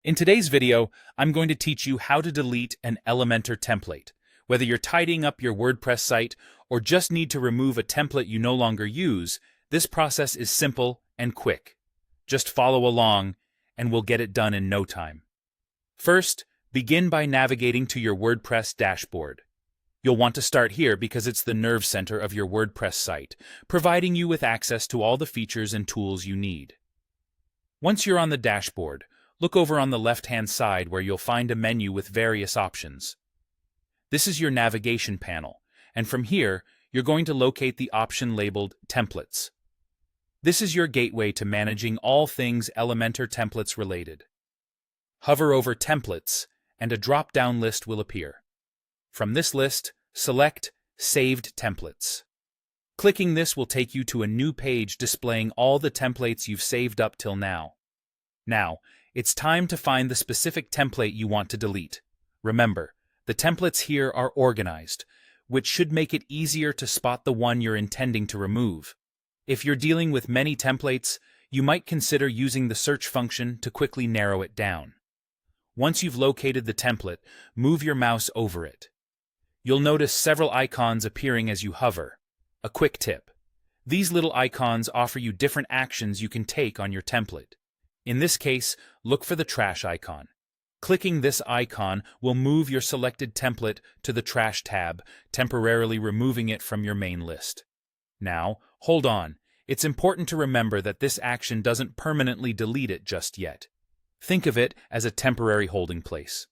In today's video, I'm going to teach you how to delete an Elementor template. Whether you're tidying up your WordPress site or just need to remove a template you no longer use, this process is simple and quick. Just follow along and we'll get it done in no time. First, begin by navigating to your WordPress dashboard. You'll want to start here because it's the nerve center of your WordPress site, providing you with access to all the features and tools you need. Once you're on the dashboard, look over on the left-hand side where you'll find a menu with various options. This is your navigation panel, and from here, you're going to locate the option labeled Templates. This is your gateway to managing all things Elementor templates related. Hover over Templates, and a drop-down list will appear. From this list, select Saved Templates. Clicking this will take you to a new page displaying all the templates you've saved up till now. Now, it's time to find the specific template you want to delete. Remember, the templates here are organized, which should make it easier to spot the one you're intending to remove. If you're dealing with many templates, you might consider using the search function to quickly narrow it down. Once you've located the template, move your mouse over it. You'll notice several icons appearing as you hover. A quick tip: these little icons offer you different actions you can take on your template. In this case, look for the trash icon. Clicking this icon will move your selected template to the Trash tab, temporarily removing it from your main list. Now, hold on. It's important to remember that this action doesn't permanently delete it just yet. Think of it as a temporary holding place.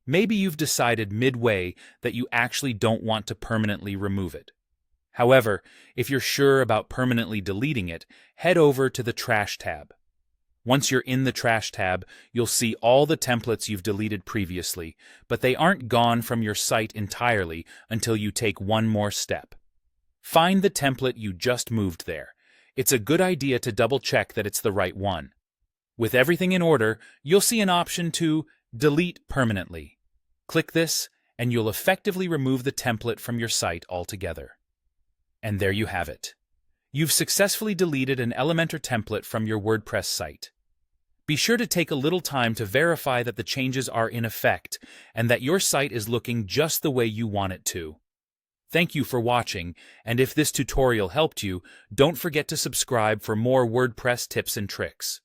Maybe you've decided midway that you actually don't want to permanently remove it. However, if you're sure about permanently deleting it, head over to the Trash tab. Once you're in the Trash tab, you'll see all the templates you've deleted previously, but they aren't gone from your site entirely until you take one more step. Find the template you just moved there. It's a good idea to double-check that it's the right one. With everything in order, you'll see an option to Delete Permanently. Click this, and you'll effectively remove the template from your site altogether. And there you have it. You've successfully deleted an Elementor template from your WordPress site. Be sure to take a little time to verify that the changes are in effect and that your site is looking just the way you want it to. Thank you for watching, and if this tutorial helped you, don't forget to subscribe for more WordPress tips and tricks.